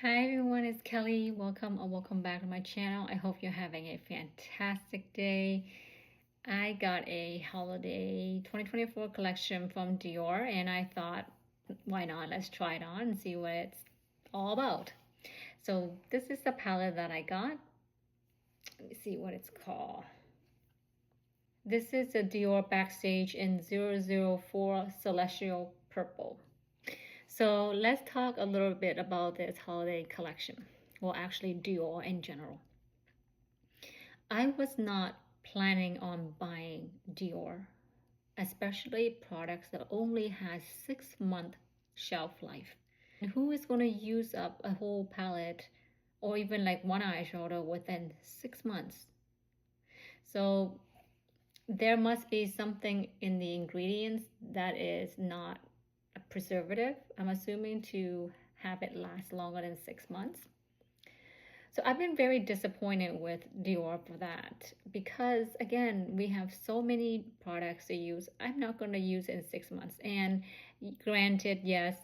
Hi everyone, it's Kelly. Welcome or welcome back to my channel. I hope you're having a fantastic day. I got a holiday 2024 collection from Dior and I thought, why not? Let's try it on and see what it's all about. So this is the palette that I got. Let me see what it's called. This is a Dior Backstage in 004 Celestial Purple. So let's talk a little bit about this holiday collection. Well, actually Dior in general. I was not planning on buying Dior, especially products that only has 6-month shelf life. And who is going to use up a whole palette or even like one eyeshadow within 6 months? So there must be something in the ingredients that is not a preservative, I'm assuming, to have it last longer than 6 months. So I've been very disappointed with Dior for that because, again, we have so many products to use. I'm not going to use it in 6 months. And granted, yes,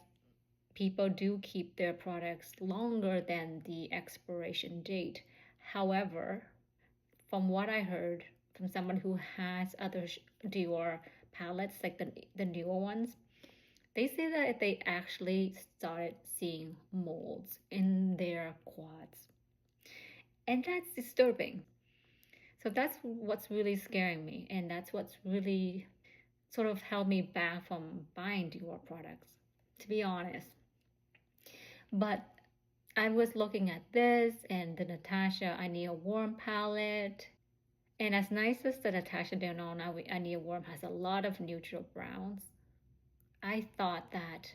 people do keep their products longer than the expiration date. However, from what I heard from someone who has other Dior palettes, like the newer ones, they say that they actually started seeing molds in their quads. And that's disturbing. So that's what's really scaring me. And that's what's really sort of held me back from buying Dior products, to be honest. But I was looking at this and the Natasha I Need a Warm palette. And as nice as the Natasha Denona I Need a Warm has a lot of neutral browns, I thought that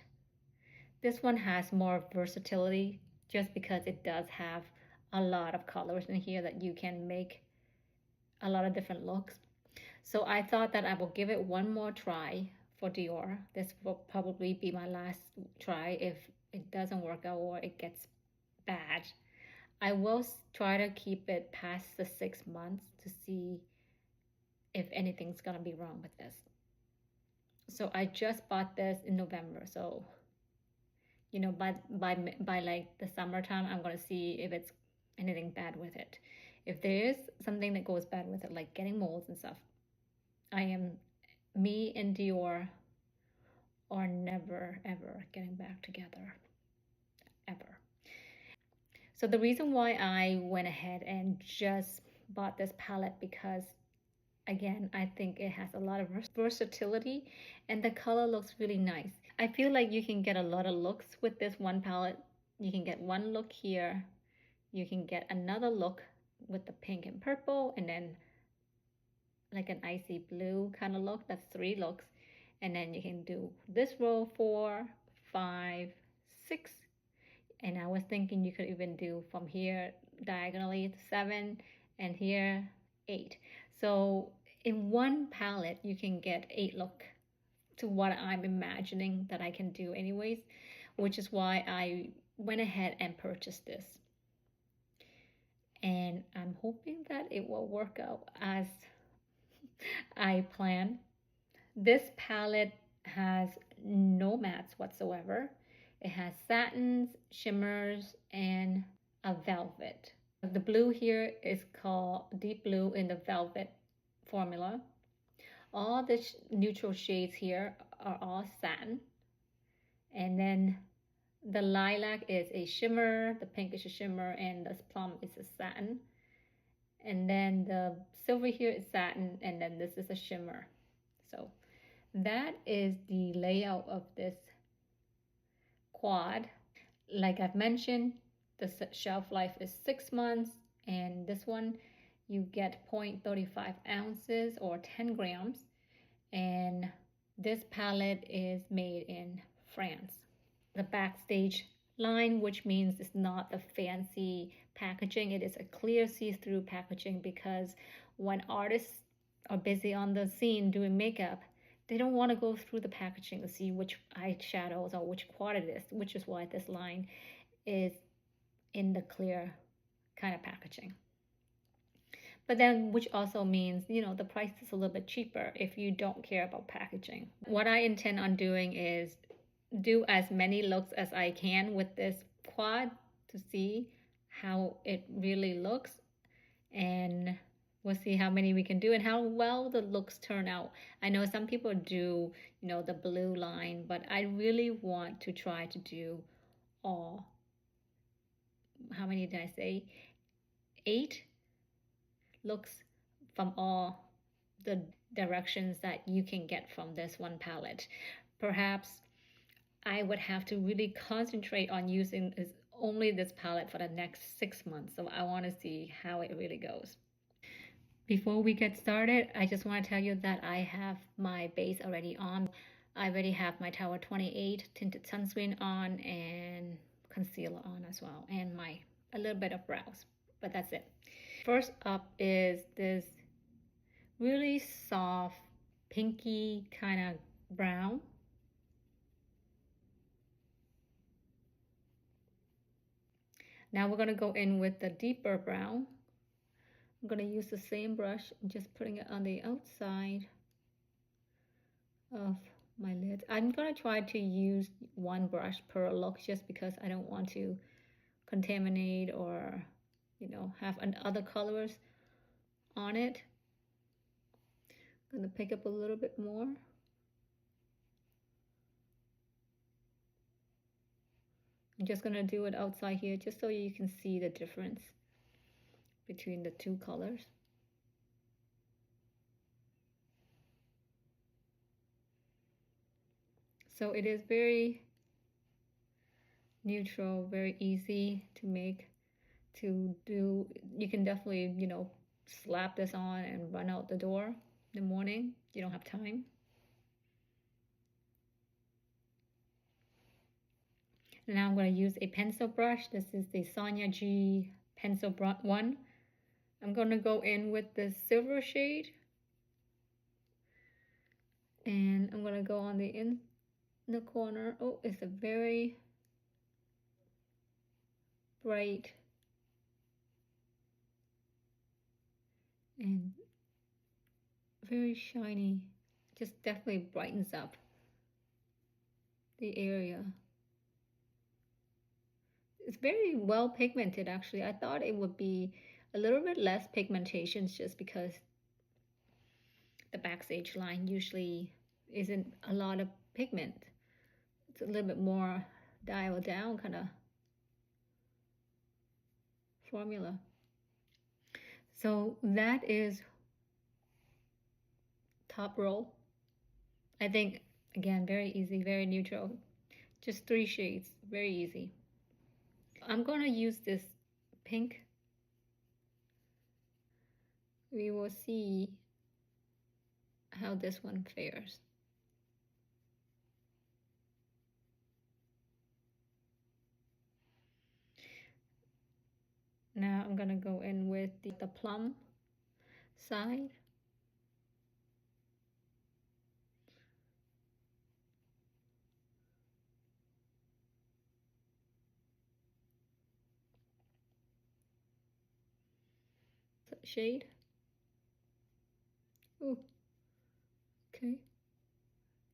this one has more versatility just because it does have a lot of colors in here that you can make a lot of different looks. So I thought that I will give it one more try for Dior. This will probably be my last try. If it doesn't work out or it gets bad, I will try to keep it past the 6 months to see if anything's gonna be wrong with this. So I just bought this in November, so you know, by like the summertime, I'm gonna see if it's anything bad with it. If there is something that goes bad with it, like getting molds and stuff, me and Dior are never ever getting back together, ever. So the reason why I went ahead and just bought this palette because, again, I think it has a lot of versatility and the color looks really nice. I feel like you can get a lot of looks with this one palette. You can get one look here. You can get another look with the pink and purple, and then like an icy blue kind of look. That's 3 looks. And then you can do this row 4, 5, 6. And I was thinking you could even do from here diagonally 7 and here 8. So in one palette, you can get 8 look to what I'm imagining that I can do anyways, which is why I went ahead and purchased this. And I'm hoping that it will work out as I plan. This palette has no mattes whatsoever. It has satins, shimmers, and a velvet. The blue here is called deep blue in the velvet formula. All the neutral shades here are all satin. And then the lilac is a shimmer, the pink is a shimmer, and the plum is a satin. And then the silver here is satin, and then this is a shimmer. So that is the layout of this quad. Like I've mentioned, the shelf life is 6 months, and this one you get 0.35 ounces or 10 grams. And this palette is made in France. The Backstage line, which means it's not the fancy packaging, it is a clear see-through packaging because when artists are busy on the scene doing makeup, they don't want to go through the packaging to see which eyeshadows or which quad it is, which is why this line is in the clear kind of packaging. But then, which also means, you know, the price is a little bit cheaper if you don't care about packaging. What I intend on doing is do as many looks as I can with this quad to see how it really looks, and we'll see how many we can do and how well the looks turn out. I know some people do, you know, the blue line, but I really want to try to do all. How many did I say? 8 looks from all the directions that you can get from this one palette. Perhaps I would have to really concentrate on using only this palette for the next 6 months. So I want to see how it really goes. Before we get started, I just want to tell you that I have my base already on. I already have my Tower 28 tinted sunscreen on and concealer on as well, and a little bit of brows, but that's it. First up is this really soft pinky kind of brown. Now we're going to go in with the deeper brown. I'm going to use the same brush and just putting it on the outside of my lid. I'm going to try to use one brush per look just because I don't want to contaminate or, you know, have other colors on it. I'm going to pick up a little bit more. I'm just going to do it outside here just so you can see the difference between the two colors. So it is very neutral, very easy to make, to do. You can definitely, you know, slap this on and run out the door in the morning. You don't have time. Now I'm going to use a pencil brush. This is the Sonia G pencil one. I'm going to go in with the silver shade, and I'm going to go on in the corner. Oh, it's a very bright and very shiny. Just definitely brightens up the area. It's very well pigmented, actually. I thought it would be a little bit less pigmentation just because the backstage line usually isn't a lot of pigment. It's a little bit more dialed down kind of formula. So that is top row. I think, again, very easy, very neutral. Just 3 shades, very easy. I'm going to use this pink. We will see how this one fares. Now I'm going to go in with the plum side. Shade. Ooh, okay,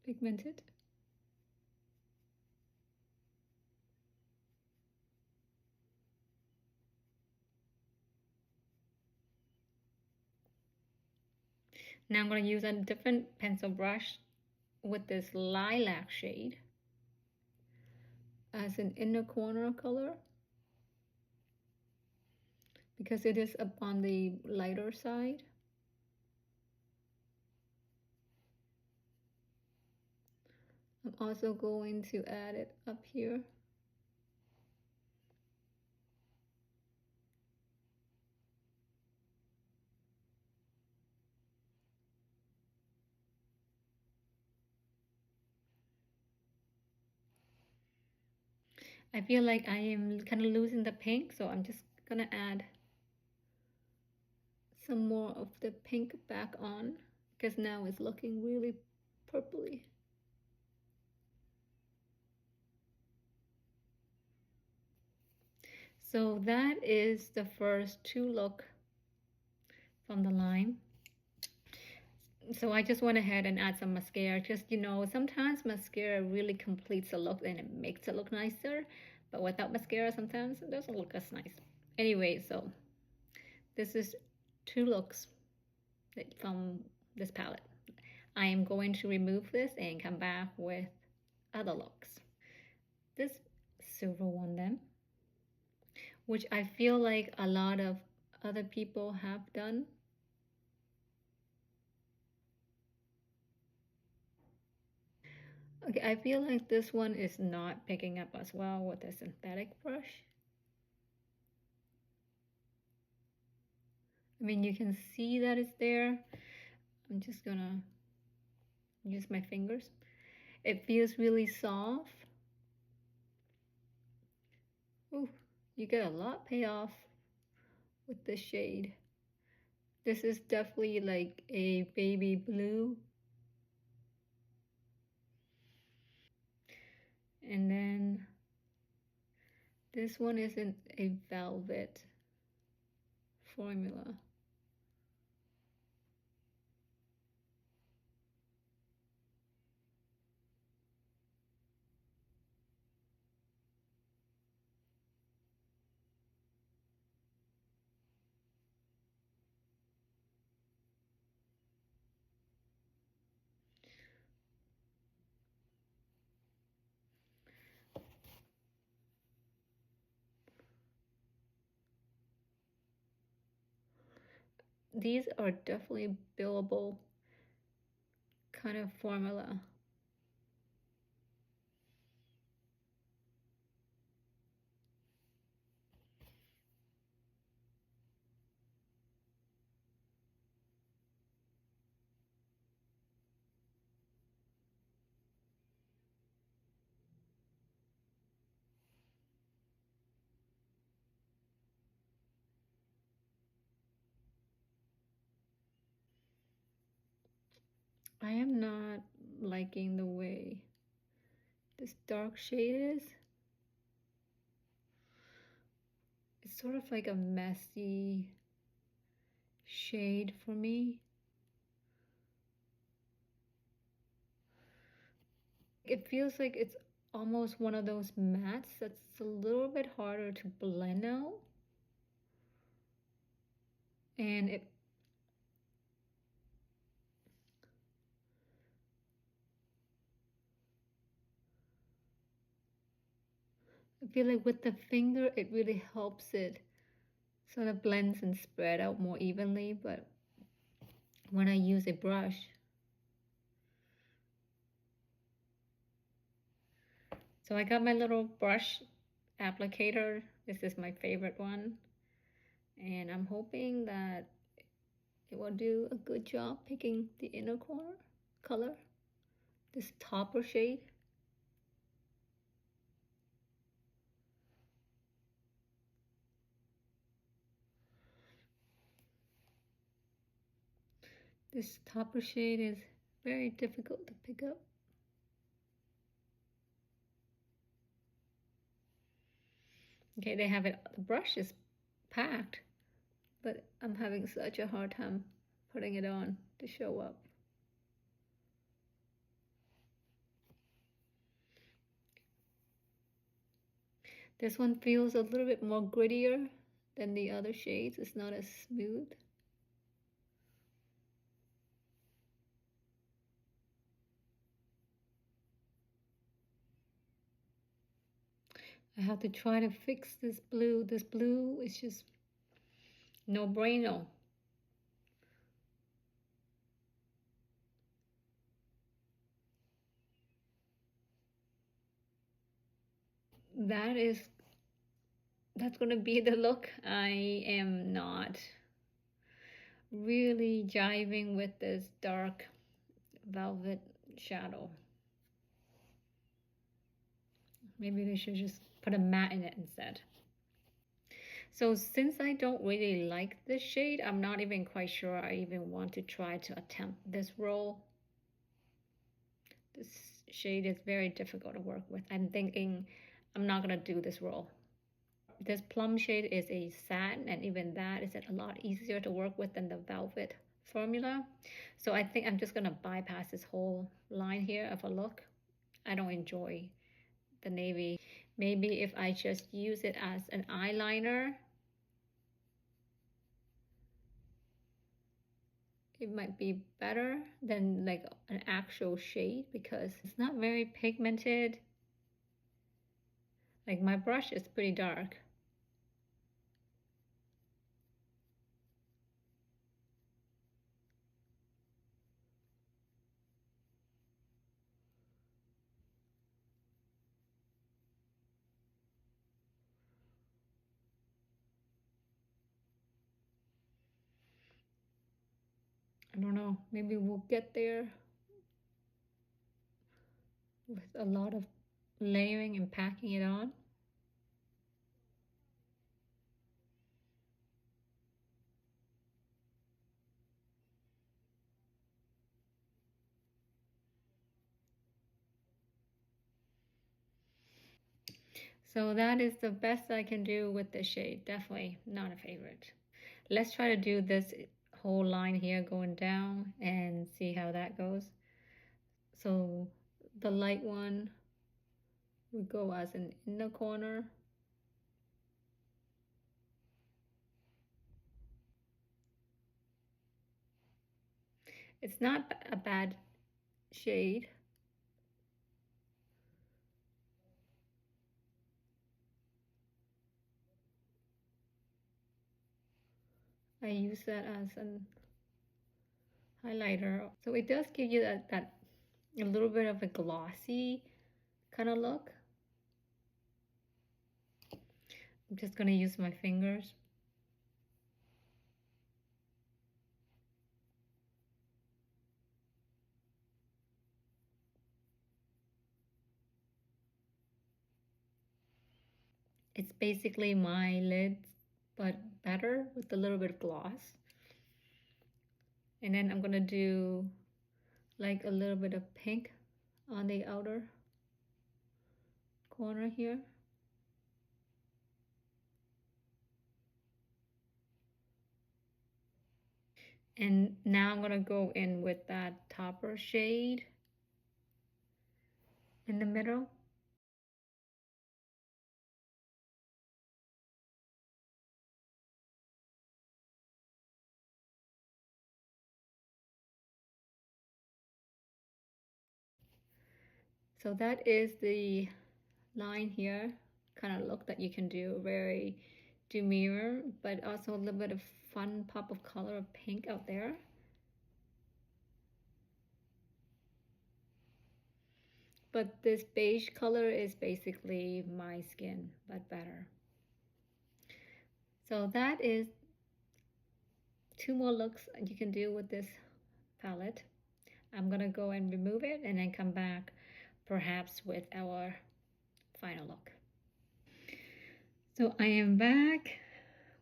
pigmented. Now I'm going to use a different pencil brush with this lilac shade as an inner corner color, because it is up on the lighter side. I'm also going to add it up here. I feel like I am kind of losing the pink, so I'm just gonna add some more of the pink back on, because now it's looking really purpley. So that is the first 2 look from the line. So I just went ahead and add some mascara. Just, you know, sometimes mascara really completes a look and it makes it look nicer. but without mascara sometimes it doesn't look as nice. Anyway, so this is 2 looks from this palette. I am going to remove this and come back with other looks. This silver one then, which I feel like a lot of other people have done. Okay, I feel like this one is not picking up as well with a synthetic brush. I mean, you can see that it's there. I'm just gonna use my fingers. It feels really soft. Ooh, you get a lot payoff with this shade. This is definitely like a baby blue. And then this one isn't a velvet formula. These are definitely billable kind of formula. I am not liking the way this dark shade is. It's sort of like a messy shade for me. It feels like it's almost one of those mattes that's a little bit harder to blend out. And I feel like with the finger, it really helps it sort of blends and spread out more evenly, but when I use a brush, so I got my little brush applicator. This is my favorite one, and I'm hoping that it will do a good job picking the inner corner color, this topper shade. This topper shade is very difficult to pick up. Okay, they have it, the brush is packed, but I'm having such a hard time putting it on to show up. This one feels a little bit more grittier than the other shades. It's not as smooth. I have to try to fix this blue. This blue is just no brainer. That's gonna be the look. I am not really jiving with this dark velvet shadow. Maybe they should just put a matte in it instead. So since I don't really like this shade, I'm not even quite sure I even want to try to attempt this roll. This shade is very difficult to work with. I'm thinking I'm not gonna do this roll. This plum shade is a satin, and even that is a lot easier to work with than the velvet formula. So I think I'm just gonna bypass this whole line here of a look. I don't enjoy the navy. Maybe if I just use it as an eyeliner, it might be better than like an actual shade because it's not very pigmented. Like my brush is pretty dark. I don't know, maybe we'll get there with a lot of layering and packing it on. So that is the best I can do with this shade. Definitely not a favorite. Let's try to do this whole line here going down and see how that goes. So the light one would go as an inner corner. It's not a bad shade. I use that as an highlighter. So it does give you that a little bit of a glossy kind of look. I'm just gonna use my fingers. It's basically my lids, but better with a little bit of gloss. And then I'm gonna do like a little bit of pink on the outer corner here. And now I'm gonna go in with that topper shade in the middle. So that is the line here, kind of look that you can do, very demure, but also a little bit of fun pop of color of pink out there. But this beige color is basically my skin, but better. So that is 2 more looks you can do with this palette. I'm gonna go and remove it and then come back perhaps with our final look. So I am back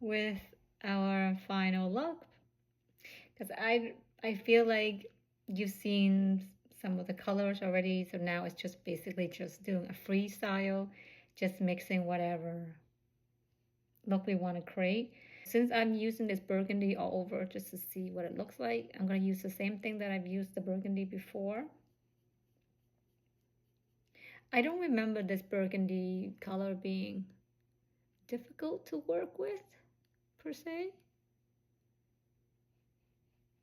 with our final look because I feel like you've seen some of the colors already, so now it's just basically just doing a freestyle, just mixing whatever look we want to create. Since I'm using this burgundy all over just to see what it looks like, I'm going to use the same thing that I've used the burgundy before. I don't remember this burgundy color being difficult to work with per se,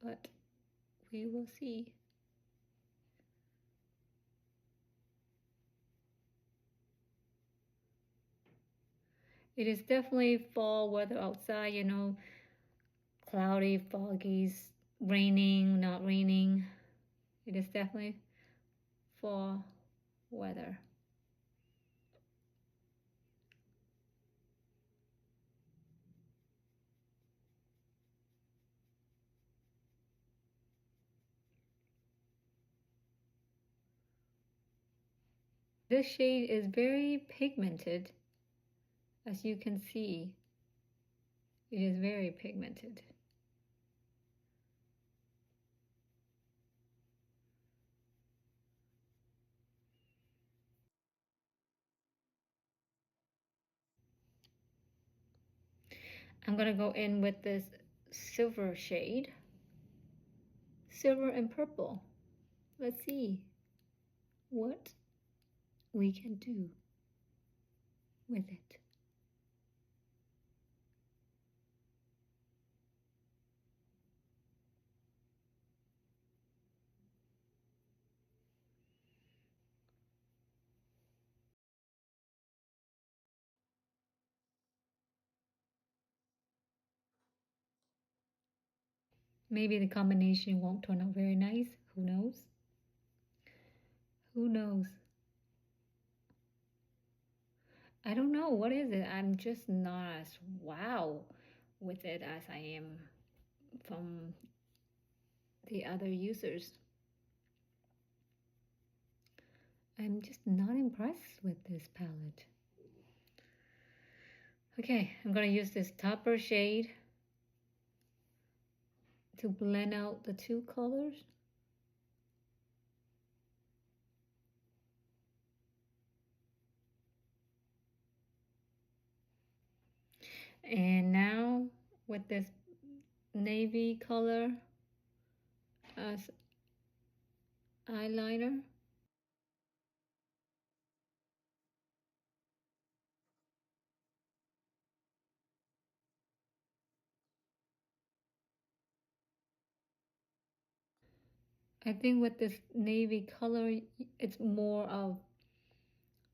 but we will see. It is definitely fall weather outside, you know, cloudy, foggy, raining, not raining. It is definitely fall weather. This shade is very pigmented, as you can see. It is very pigmented. I'm going to go in with this silver shade. Silver and purple. Let's see what we can do. with it. Maybe the combination won't turn out very nice. Who knows? Who knows? I don't know. What is it? I'm just not as wow with it as I am from the other users. I'm just not impressed with this palette. Okay, I'm going to use this topper shade to blend out the two colors. And now with this navy color as eyeliner. I think with this navy color, it's more of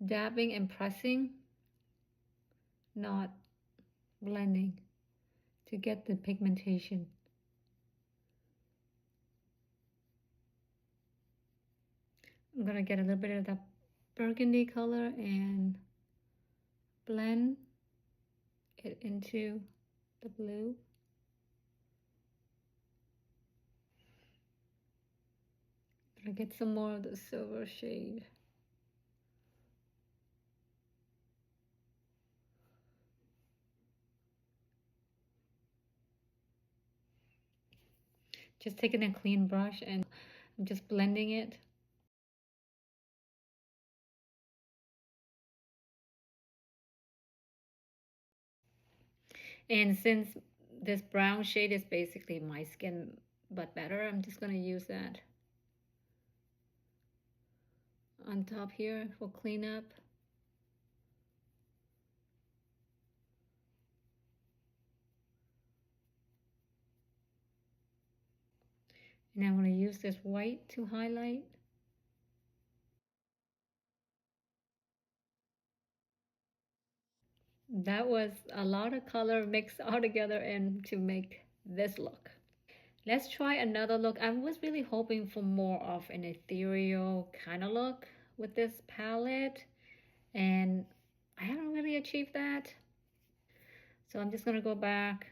dabbing and pressing, not blending to get the pigmentation. I'm gonna get a little bit of that burgundy color and blend it into the blue. Gonna get some more of the silver shade. Just taking a clean brush and I'm just blending it. And since this brown shade is basically my skin but better, I'm just gonna use that on top here for cleanup. And I'm going to use this white to highlight. That was a lot of color mixed all together and to make this look. Let's try another look. I was really hoping for more of an ethereal kind of look with this palette, and I haven't really achieved that. So I'm just going to go back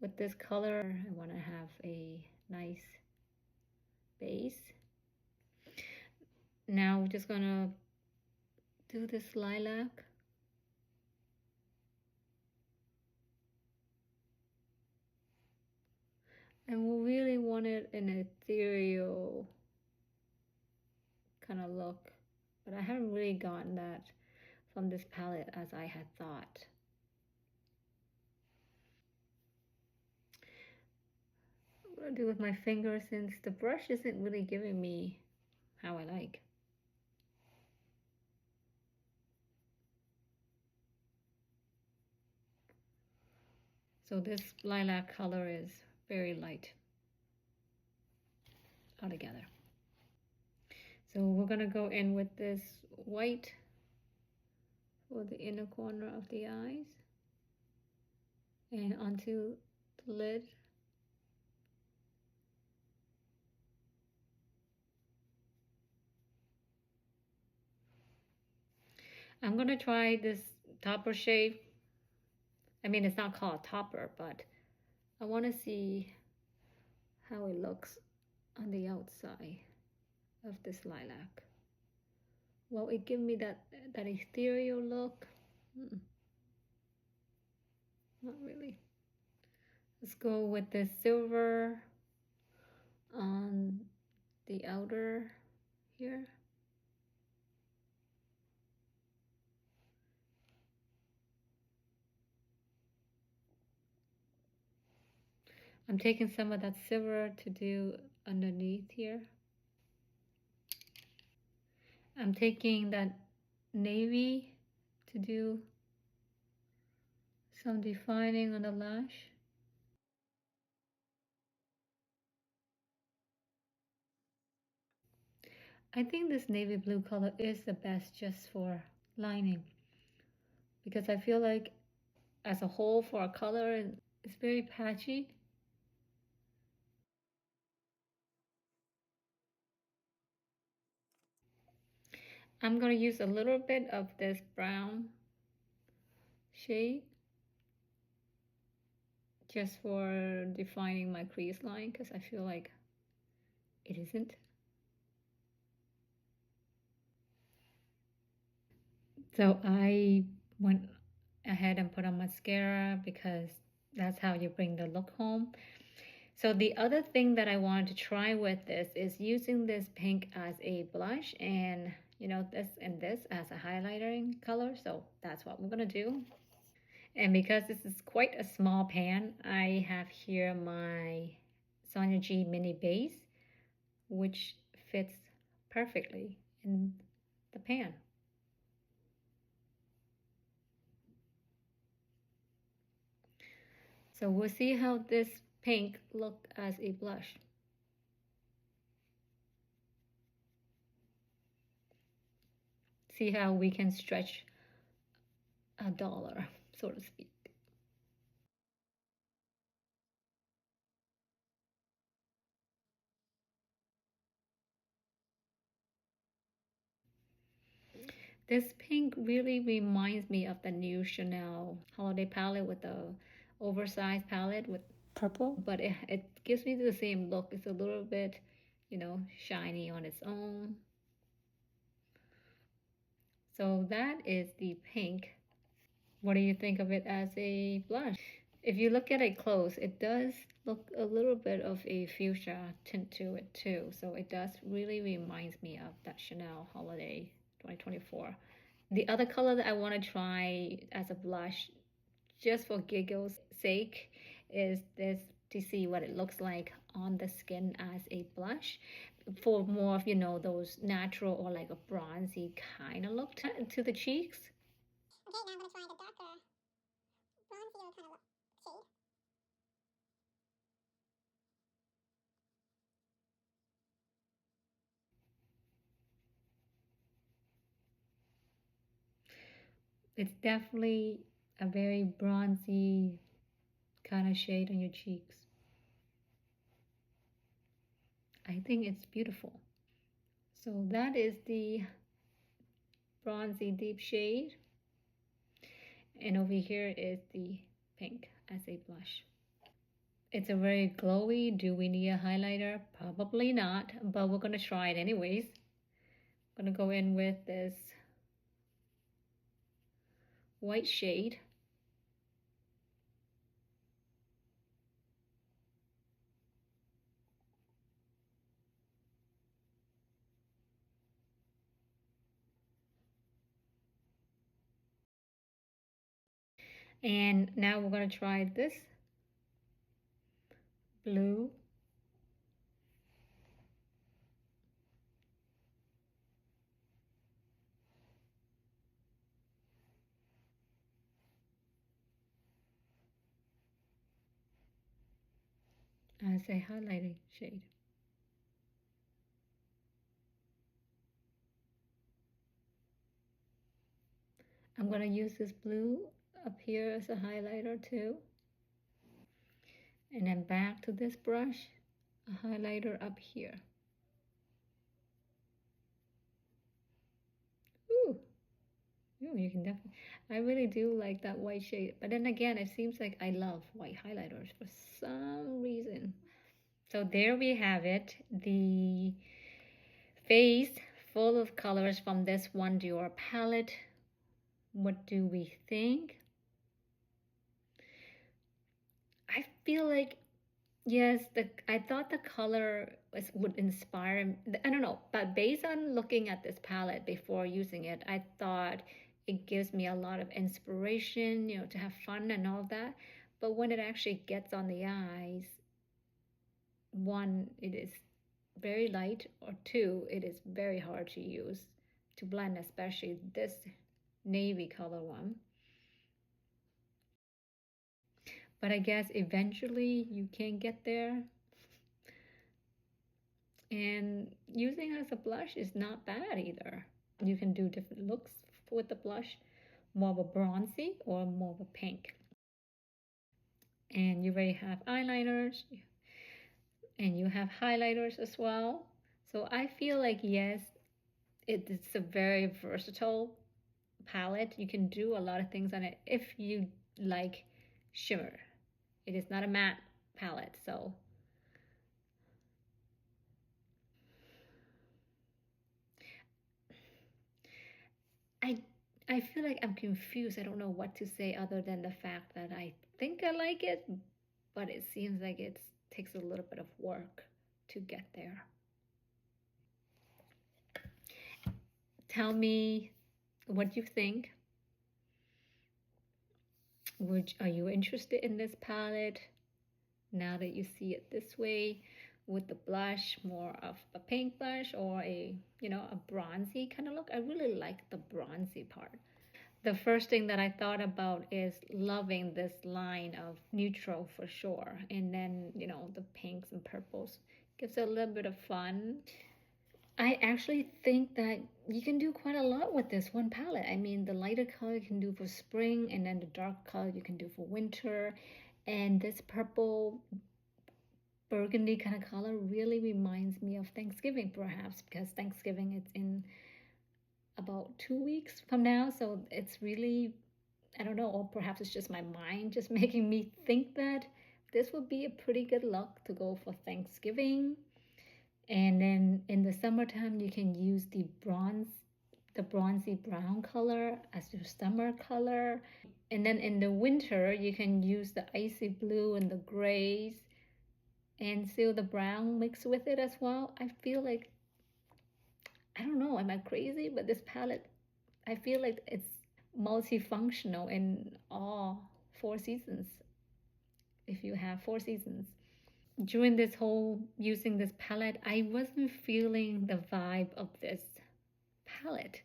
with this color. I want to have a nice base. Now we're just going to do this lilac. And we really wanted an ethereal kind of look, but I haven't really gotten that from this palette as I had thought. What do I do with my finger since the brush isn't really giving me how I like? So this lilac color is very light altogether. So we're gonna go in with this white for the inner corner of the eyes and onto the lid. I'm gonna try this topper shade. I mean, it's not called topper, but I want to see how it looks on the outside of this lilac. Will it give me that ethereal look? Not really. Let's go with the silver on the outer here. I'm taking some of that silver to do underneath here. I'm taking that navy to do some defining on the lash. I think this navy blue color is the best just for lining, because I feel like as a whole for a color it's very patchy. I'm going to use a little bit of this brown shade just for defining my crease line, because I feel like it isn't. So I went ahead and put on mascara because that's how you bring the look home. So the other thing that I wanted to try with this is using this pink as a blush, and you know, this and this as a highlighting color. So that's what we're gonna do. And because this is quite a small pan, I have here my Sonia G mini base, which fits perfectly in the pan. So we'll see how this pink look as a blush. See how we can stretch a dollar, so to speak. This pink really reminds me of the new Chanel holiday palette with the oversized palette with purple, but it gives me the same look. It's a little bit, you know, shiny on its own. So that is the pink. What do you think of it as a blush? If you look at it close, it does look a little bit of a fuchsia tint to it too. So it does really reminds me of that Chanel Holiday 2024. The other color that I want to try as a blush, just for giggles sake, is this, to see what it looks like on the skin as a blush for more of, you know, those natural or like a bronzy kind of look to the cheeks. Okay, now I'm going to try the darker bronzier kind of shade. It's definitely a very bronzy kind of shade on your cheeks. I think it's beautiful. So that is the bronzy deep shade. And over here is the pink as a blush. It's a very glowy. Do we need a highlighter? Probably not, but we're going to try it anyways. I'm going to go in with this white shade. And now we're going to try this blue. As a highlighting shade. I'm going to use this blue up here as a highlighter too. And then back to this brush, a highlighter up here. Ooh, ooh, you can definitely, I really do like that white shade. But then again, it seems like I love white highlighters for some reason. So there we have it, the face full of colors from this one Dior palette. What do we think? I feel like, yes, I thought the color would inspire. I don't know, but based on looking at this palette before using it, I thought it gives me a lot of inspiration, you know, to have fun and all that. But when it actually gets on the eyes, one, it is very light, or two, it is very hard to use to blend, especially this navy color one. But I guess eventually you can get there. And using it as a blush is not bad either. You can do different looks with the blush, more of a bronzy or more of a pink. And you already have eyeliners and you have highlighters as well. So I feel like, yes, it's a very versatile palette. You can do a lot of things on it if you like shimmer. It is not a matte palette, so I I feel like I'm confused. I don't know what to say other than the fact that I think I like it, but it seems like it takes a little bit of work to get there. Tell me what you think. Are you interested in this palette now that you see it this way with the blush, more of a pink blush or a, a bronzy kind of look? I really like the bronzy part. The first thing that I thought about is loving this line of neutral for sure. And then, the pinks and purples gives it a little bit of fun. I actually think that you can do quite a lot with this one palette. I mean, the lighter color you can do for spring, and then the dark color you can do for winter. And this purple burgundy kind of color really reminds me of Thanksgiving, perhaps, because Thanksgiving is in about 2 weeks from now. So it's really, I don't know, or perhaps it's just my mind just making me think that this would be a pretty good look to go for Thanksgiving. And then in the summertime, you can use the bronzy brown color as your summer color. And then in the winter, you can use the icy blue and the grays and still the brown mixed with it as well. I feel like, I don't know, am I crazy? But this palette, I feel like it's multifunctional in all 4 seasons, if you have 4 seasons. During this whole using this palette, I wasn't feeling the vibe of this palette.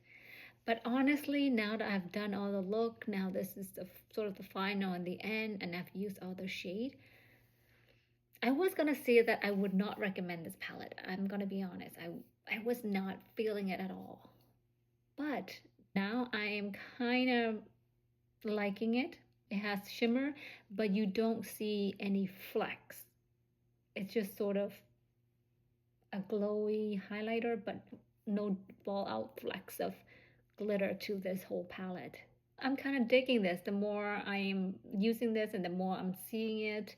But honestly, now that I've done all the look, now this is the sort of the final and the end, and I've used all the shade, I was gonna say that I would not recommend this palette. I'm gonna be honest. I was not feeling it at all. But now I am kind of liking it. It has shimmer, but you don't see any flecks. It's just sort of a glowy highlighter, but no fallout flecks of glitter to this whole palette. I'm kind of digging this. The more I'm using this and the more I'm seeing it,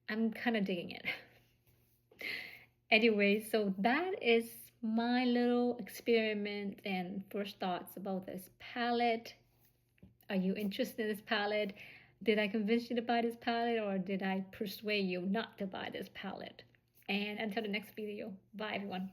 I'm kind of digging it. Anyway, so that is my little experiment and first thoughts about this palette. Are you interested in this palette? Did I convince you to buy this palette, or did I persuade you not to buy this palette? And until the next video, bye everyone.